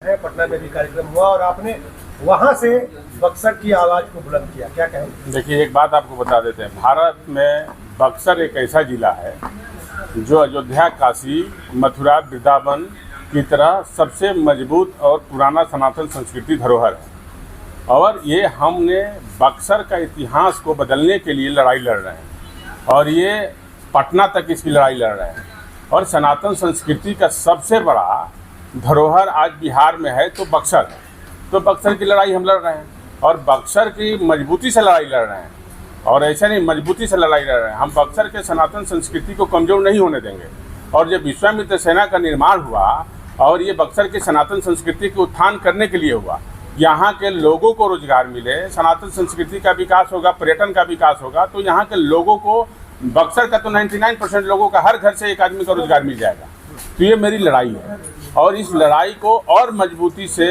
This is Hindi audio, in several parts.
है, पटना में भी कार्यक्रम हुआ और आपने वहां से बक्सर की आवाज को बुलंद किया, क्या कहेंगे? देखिए, एक बात आपको बता देते हैं। भारत में बक्सर एक ऐसा जिला है जो अयोध्या, काशी, मथुरा, वृंदावन की तरह सबसे मजबूत और पुराना सनातन संस्कृति धरोहर है। और ये हमने बक्सर का इतिहास को बदलने के लिए लड़ाई लड़ रहे हैं और ये पटना तक इसकी लड़ाई लड़ रहे हैं। और सनातन संस्कृति का सबसे बड़ा धरोहर आज बिहार में है तो बक्सर है। तो बक्सर की लड़ाई हम लड़ रहे हैं और बक्सर की मजबूती से लड़ाई लड़ रहे हैं। और ऐसा नहीं, मजबूती से लड़ाई लड़ रहे हैं। हम बक्सर के सनातन संस्कृति को कमज़ोर नहीं होने देंगे। और जब विश्वामित्र सेना का निर्माण हुआ और ये बक्सर की सनातन संस्कृति के उत्थान करने के लिए हुआ, यहाँ के लोगों को रोजगार मिले, सनातन संस्कृति का विकास होगा, पर्यटन का विकास होगा, तो यहाँ के लोगों को, बक्सर का तो 99% लोगों का, हर घर से एक आदमी का रोजगार मिल जाएगा। तो ये मेरी लड़ाई है और इस लड़ाई को और मजबूती से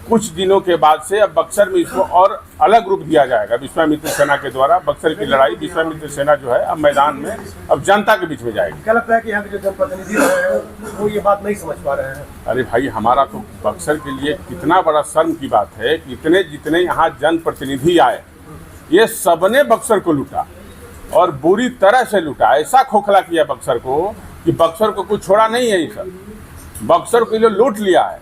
कुछ दिनों के बाद से अब बक्सर में इसको और अलग रूप दिया जाएगा विश्वामित्र सेना के द्वारा। बक्सर की लड़ाई विश्वामित्र सेना जो है अब मैदान में, अब जनता के बीच में जाएगी। क्या लगता है कि यहाँ के जो जनप्रतिनिधि रहे हैं वो ये बात नहीं समझ पा रहे हैं? अरे भाई, हमारा तो बक्सर के लिए कितना बड़ा शर्म की बात है कि इतने जितने यहाँ जनप्रतिनिधि आए, ये सबने बक्सर को लूटा और बुरी तरह से लूटा। ऐसा खोखला किया बक्सर को कि बक्सर को कुछ छोड़ा नहीं है। ये सब बक्सर को ये लूट लिया है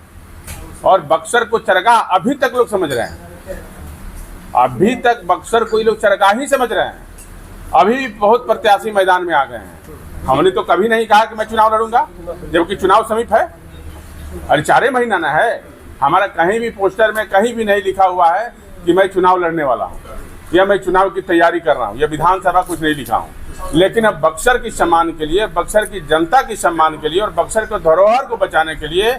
और बक्सर को चरगाह अभी तक लोग समझ रहे हैं। अभी तक बक्सर को ये लोग चरगाह ही समझ रहे हैं। अभी बहुत प्रत्याशी मैदान में आ गए हैं। हमने तो कभी नहीं कहा कि मैं चुनाव लड़ूंगा, जबकि चुनाव समीप है। अरे 4 महीना ना है। हमारा कहीं भी पोस्टर में कहीं भी नहीं लिखा हुआ है कि मैं चुनाव लड़ने वाला हूँ या मैं चुनाव की तैयारी कर रहा हूँ या विधानसभा कुछ नहीं लिखा हूँ। लेकिन अब बक्सर की सम्मान के लिए, बक्सर की जनता की सम्मान के लिए और बक्सर के धरोहर को बचाने के लिए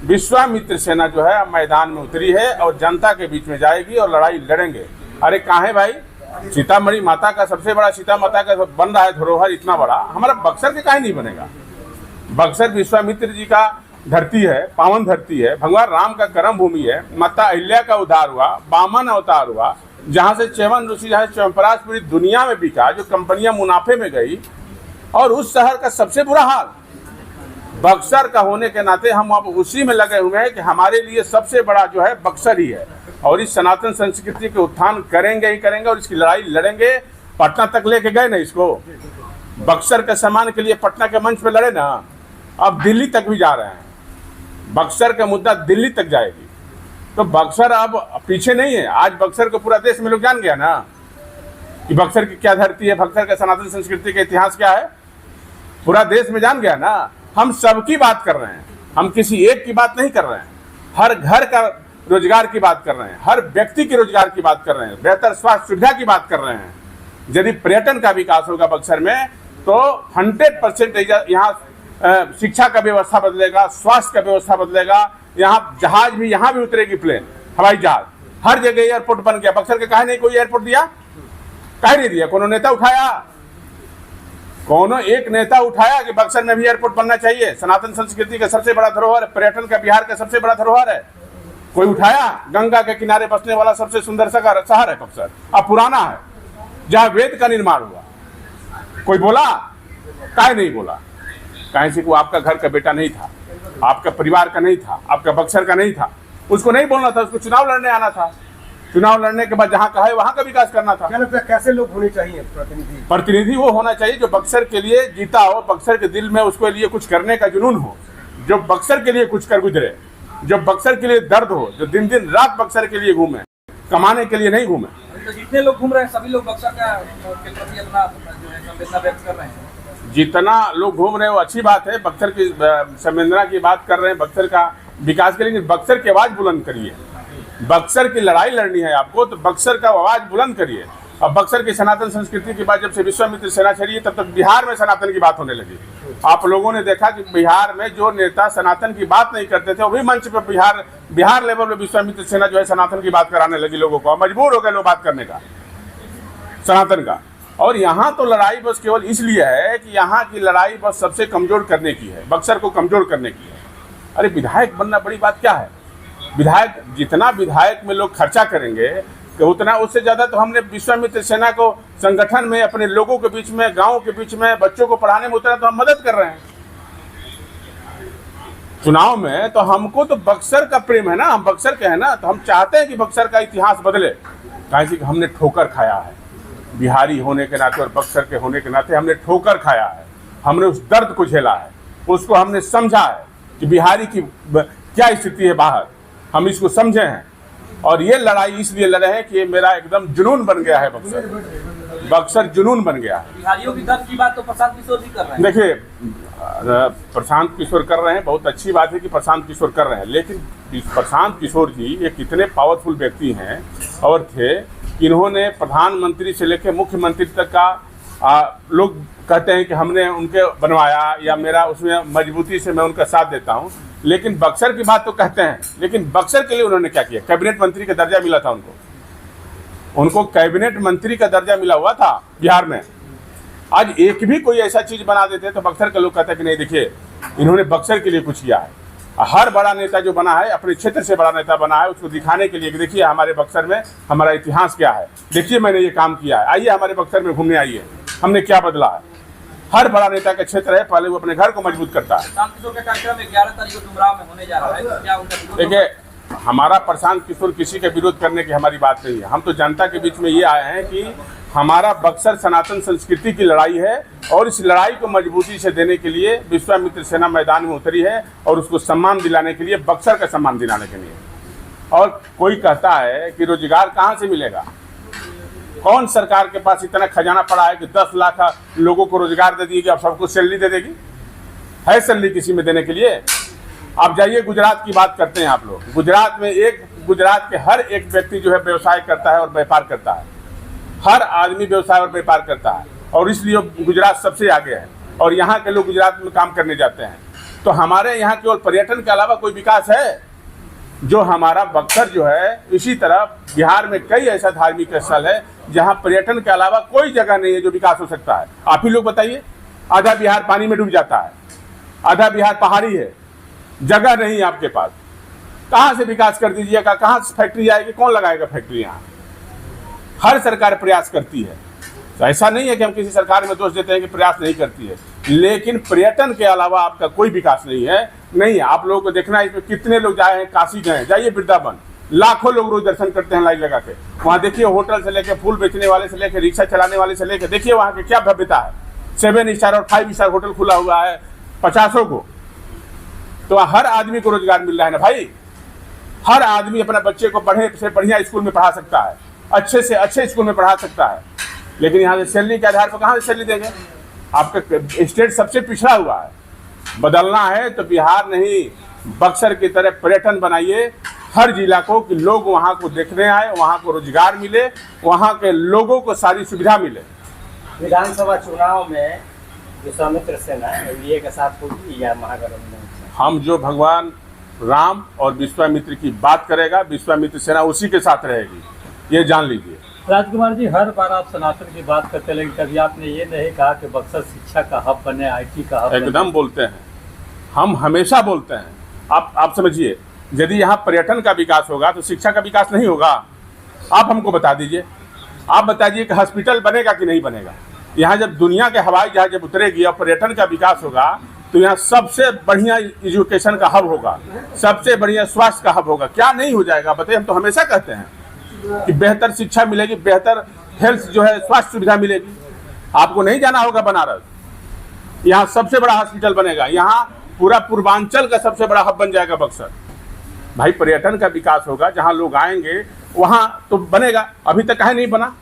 विश्वामित्र सेना जो है अब मैदान में उतरी है और जनता के बीच में जाएगी और लड़ाई लड़ेंगे। अरे काहे भाई, सीतामढ़ी माता का सबसे बड़ा, सीता माता का बन रहा है धरोहर इतना बड़ा, हमारा बक्सर के काहे नहीं बनेगा? बक्सर विश्वामित्र जी का धरती है, पावन धरती है, भगवान राम का कर्म भूमि है, माता अहिल्या का उद्धार हुआ, वामन अवतार हुआ, जहाँ से च्यवन ऋषि, जहाँ च्यवनप्राश पूरी दुनिया में बिका, जो कंपनियां मुनाफे में गई, और उस शहर का सबसे बुरा हाल बक्सर का होने के नाते हम अब उसी में लगे हुए हैं कि हमारे लिए सबसे बड़ा जो है बक्सर ही है। और इस सनातन संस्कृति के उत्थान करेंगे ही करेंगे और इसकी लड़ाई लड़ेंगे। पटना तक लेके गए ना इसको, बक्सर के सम्मान के लिए पटना के मंच पे लड़े ना, अब दिल्ली तक भी जा रहे हैं। बक्सर का मुद्दा दिल्ली तक जाएगी। तो बक्सर अब पीछे नहीं है। आज बक्सर को पूरा देश में लोग जान गया ना कि बक्सर की क्या धरती है, बक्सर का सनातन संस्कृति का इतिहास क्या है, पूरा देश में जान गया ना। हम सबकी बात कर रहे हैं, हम किसी एक की बात नहीं कर रहे हैं। हर घर का रोजगार की बात कर रहे हैं, हर व्यक्ति के रोजगार की बात कर रहे हैं, बेहतर स्वास्थ्य सुविधा की बात कर रहे हैं। यदि पर्यटन का विकास होगा बक्सर में तो 100% यहाँ शिक्षा का व्यवस्था बदलेगा, स्वास्थ्य का व्यवस्था बदलेगा। यहाँ जहाज भी, यहाँ भी उतरेगी प्लेन, हवाई जहाज, हर जगह एयरपोर्ट बन गया। बक्सर के काहे नहीं कोई एयरपोर्ट दिया? काहे नहीं दिया? कोनो नेता उठाया? कोनो एक नेता उठाया कि बक्सर में भी एयरपोर्ट बनना चाहिए? सनातन संस्कृति का सबसे बड़ा धरोहर, पर्यटन का बिहार का सबसे बड़ा धरोहर है। कोई उठाया? गंगा के किनारे बसने वाला सबसे सुंदर शहर है बक्सर, अब पुराना है, जहाँ वेद का निर्माण हुआ। कोई बोला? काहे नहीं बोला? काहे से? वो आपका घर का बेटा नहीं था, आपका परिवार का नहीं था, आपका बक्सर का नहीं था, उसको नहीं बोलना था, उसको चुनाव लड़ने आना था। चुनाव लड़ने के बाद जहाँ कहा है वहाँ का विकास करना था। क्या लगता है कैसे लोग होने चाहिए प्रतिनिधि? प्रतिनिधि वो होना चाहिए जो बक्सर के लिए जीता हो, बक्सर के दिल में उसके लिए कुछ करने का जुनून हो, जो बक्सर के लिए कुछ कर गुजरे, जो बक्सर के लिए दर्द हो, जो दिन दिन रात बक्सर के लिए घूमे, कमाने के लिए नहीं घूमे। तो जितने लोग घूम रहे हैं सभी लोग बक्सर के प्रति अपना जो है संवेदना व्यक्त कर रहे हैं। जितना लोग घूम रहे हैं वो अच्छी बात है, बक्सर की संवेदना की बात कर रहे हैं, बक्सर का विकास के लिए। बक्सर की आवाज़ बुलंद करिए। बक्सर की लड़ाई लड़नी है आपको तो बक्सर का आवाज़ बुलंद करिए। अब बक्सर की सनातन संस्कृति की बात जब से विश्वामित्र सेना चली है तब तक बिहार में सनातन की बात होने लगी। आप लोगों ने देखा कि बिहार में जो नेता सनातन की बात नहीं करते थे वो भी मंच पर बिहार लेवल में विश्वामित्र सेना जो है सनातन की बात कराने लगी लोगों को। मजबूर हो गए लोग बात करने का सनातन का। और यहाँ तो लड़ाई बस केवल इसलिए है कि यहाँ की लड़ाई बस सबसे कमजोर करने की है, बक्सर को कमजोर करने की है। अरे विधायक बनना बड़ी बात क्या है? विधायक, जितना विधायक में लोग खर्चा करेंगे कि उतना, उससे ज़्यादा तो हमने विश्वामित्र सेना को संगठन में, अपने लोगों के बीच में, गाँव के बीच में, बच्चों को पढ़ाने में उतना तो हम मदद कर रहे हैं। चुनाव में तो हमको तो बक्सर का प्रेम है ना, हम बक्सर के हैं ना, तो हम चाहते हैं कि बक्सर का इतिहास बदले। कहीं कि हमने ठोकर खाया है, बिहारी होने के नाते और बक्सर के होने के नाते हमने ठोकर खाया है। हमने उस दर्द को झेला है, उसको हमने समझा है कि बिहारी की क्या स्थिति है बाहर, हम इसको समझे हैं। और ये लड़ाई इसलिए लड़े हैं कि ये मेरा एकदम जुनून बन गया है, बक्सर जुनून बन गया है। बिहारियों की दर्द की बात तो प्रशांत किशोर जी कर रहे हैं। देखिए, प्रशांत किशोर कर रहे हैं, बहुत अच्छी बात है कि प्रशांत किशोर कर रहे हैं, लेकिन प्रशांत किशोर जी ये कितने पावरफुल व्यक्ति हैं और थे। इन्होंने प्रधानमंत्री से लेकर मुख्यमंत्री तक का लोग कहते हैं कि हमने उनके बनवाया या मेरा उसमें मजबूती से मैं उनका साथ देता हूं, लेकिन बक्सर की बात तो कहते हैं, लेकिन बक्सर के लिए उन्होंने क्या किया? कैबिनेट मंत्री का दर्जा मिला था उनको कैबिनेट मंत्री का दर्जा मिला हुआ था बिहार में। आज एक भी कोई ऐसा चीज बना देते तो बक्सर के लोग कहते हैं कि नहीं, देखिए इन्होंने बक्सर के लिए कुछ किया है। हर बड़ा नेता जो बना है अपने क्षेत्र से बड़ा नेता बना है, उसको दिखाने के लिए कि देखिए हमारे बक्सर में हमारा इतिहास क्या है, देखिए मैंने ये काम किया है, आइए हमारे बक्सर में घूमने आइए, हमने क्या बदला है। हर बड़ा नेता का क्षेत्र है, पहले वो अपने घर को मजबूत करता है। प्रशांत किशोर का कार्यक्रम 11 तारीख को डुमराव में होने जा रहा है, तो क्या उनका विरोध होगा? देखिए, हमारा प्रशांत किशोर किसी का विरोध करने की हमारी बात नहीं है। हम तो जनता के बीच में ये आए हैं कि हमारा बक्सर सनातन संस्कृति की लड़ाई है और इस लड़ाई को मजबूती से देने के लिए विश्वामित्र सेना मैदान में उतरी है और उसको सम्मान दिलाने के लिए, बक्सर का सम्मान दिलाने के लिए। और कोई कहता है कि रोजगार कहाँ से मिलेगा? कौन सरकार के पास इतना खजाना पड़ा है कि 10 लाख लोगों को रोजगार दे देगी और सबको सैलरी दे देगी? है सैलरी किसी में देने के लिए? आप जाइए, गुजरात की बात करते हैं आप लोग। गुजरात के हर एक व्यक्ति जो है व्यवसाय करता है और व्यापार करता है। हर आदमी व्यवसाय और व्यापार करता है और इसलिए गुजरात सबसे आगे है और यहाँ के लोग गुजरात में काम करने जाते हैं। तो हमारे यहाँ केवल पर्यटन के अलावा कोई विकास है? जो हमारा बक्सर जो है, इसी तरह बिहार में कई ऐसा धार्मिक स्थल है जहाँ पर्यटन के अलावा कोई जगह नहीं है जो विकास हो सकता है। आप ही लोग बताइए, आधा बिहार पानी में डूब जाता है, आधा बिहार पहाड़ी है, जगह नहीं है आपके पास, कहाँ से विकास कर दीजिएगा? कहाँ से फैक्ट्री आएगी? कौन लगाएगा फैक्ट्री यहाँ? हर सरकार प्रयास करती है, तो ऐसा नहीं है कि हम किसी सरकार में दोष देते हैं कि प्रयास नहीं करती है, लेकिन पर्यटन के अलावा आपका कोई विकास नहीं है। आप लोगों को देखना है इसमें कितने लोग जाए हैं, काशी गए, जाइए वृंदावन, लाखों लोग रोज दर्शन करते हैं लाइन लगा के। वहाँ देखिए, होटल से लेकर फूल बेचने वाले से लेकर रिक्शा चलाने वाले से लेकर, देखिए वहाँ की क्या भव्यता है। 7 स्टार और 5 स्टार होटल खुला हुआ है 50 को। तो हर आदमी को रोजगार मिल रहा है ना भाई। हर आदमी अपने बच्चे को बढ़िया से बढ़िया स्कूल में पढ़ा सकता है, अच्छे से अच्छे स्कूल में पढ़ा सकता है, लेकिन यहाँ से सैलरी के आधार पर कहाँ से सैलरी देंगे? आपका स्टेट सबसे पिछड़ा हुआ है। बदलना है तो बिहार नहीं, बक्सर की तरह पर्यटन बनाइए हर जिला को, कि लोग वहाँ को देखने आए, वहाँ को रोजगार मिले, वहाँ के लोगों को सारी सुविधा मिले। विधानसभा चुनाव में विश्वामित्र सेना एनडीए के साथ होगी या महागठबंधन? हम जो भगवान राम और विश्वामित्र की बात करेगा, विश्वामित्र सेना उसी के साथ रहेगी, ये जान लीजिए। राजकुमार जी, हर बार आप सनातन की बात करते, लेकिन कभी आपने ये नहीं कहा कि बक्सर शिक्षा का हब बने, आईटी का हब एकदम बने। बोलते हैं, हम हमेशा बोलते हैं। आप समझिए, यदि यहाँ पर्यटन का विकास होगा तो शिक्षा का विकास नहीं होगा। आप हमको बता दीजिए, आप बताइए कि हॉस्पिटल बनेगा कि नहीं बनेगा? यहाँ जब दुनिया के हवाई जहाज जब उतरेगी और पर्यटन का विकास होगा तो यहाँ सबसे बढ़िया एजुकेशन का हब होगा, सबसे बढ़िया स्वास्थ्य का हब होगा। क्या नहीं हो जाएगा बताइए? हम तो हमेशा कहते हैं कि बेहतर शिक्षा मिलेगी, बेहतर हेल्थ जो है स्वास्थ्य सुविधा मिलेगी। आपको नहीं जाना होगा बनारस, यहाँ सबसे बड़ा हॉस्पिटल बनेगा, यहाँ पूरा पूर्वांचल का सबसे बड़ा हब बन जाएगा बक्सर। भाई पर्यटन का विकास होगा, जहाँ लोग आएंगे वहाँ तो बनेगा। अभी तक काहे नहीं बना?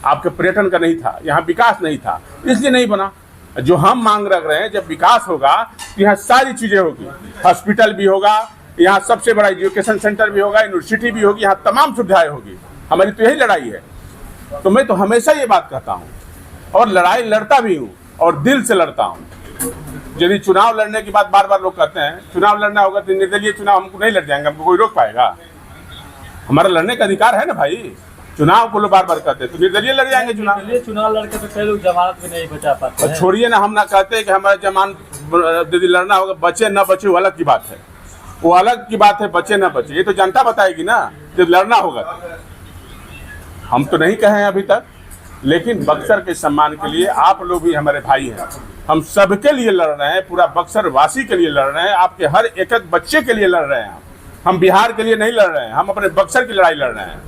आपके पर्यटन का नहीं था, यहाँ विकास नहीं था, इसलिए नहीं बना। जो हम मांग रख रहे हैं, जब विकास होगा तो यहाँ सारी चीजें होगी, हॉस्पिटल भी होगा, यहाँ सबसे बड़ा एजुकेशन सेंटर भी होगा, यूनिवर्सिटी भी होगी, यहाँ तमाम सुविधाएं होगी। हमारी तो यही लड़ाई है। तो मैं तो हमेशा ये बात कहता हूँ और लड़ाई लड़ता भी हूँ और दिल से लड़ता हूँ। यदि चुनाव लड़ने की बात बार बार लोग कहते हैं, चुनाव लड़ना होगा तो निर्दलीय चुनाव हमको नहीं लड़ जाएंगे, हमको कोई रोक पाएगा? हमारा लड़ने का अधिकार है ना भाई। चुनाव को लोग बार बार कहते हैं तो निर्दलीय लड़ जाएंगे चुनाव। चुनाव लड़के तो कई लोग जमानत भी नहीं बचा पाते हैं। छोड़िए ना, हम ना कहते हैं कि हमारा जमानत यदि लड़ना होगा, बचे ना बचे वो अलग की बात है, वो अलग की बात है, बचे ना बचे ये तो जनता बताएगी ना जब लड़ना होगा। हम तो नहीं कहे हैं अभी तक, लेकिन बक्सर के सम्मान के लिए आप लोग भी हमारे भाई हैं। हम सबके लिए लड़ रहे हैं, पूरा बक्सर वासी के लिए लड़ रहे हैं, आपके हर एक एक बच्चे के लिए लड़ रहे हैं। हम बिहार के लिए नहीं लड़ रहे हैं, हम अपने बक्सर की लड़ाई लड़ रहे हैं।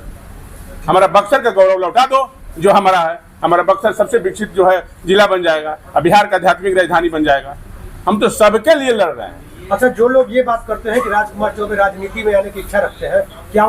हमारा बक्सर का गौरव लौटा दो जो हमारा है। हमारा बक्सर सबसे विकसित जो है जिला बन जाएगा, अब बिहार का आध्यात्मिक राजधानी बन जाएगा। हम तो सबके लिए लड़ रहे हैं। अच्छा, जो लोग ये बात करते हैं कि राजकुमार चौबे राजनीति में आने की इच्छा रखते हैं, क्या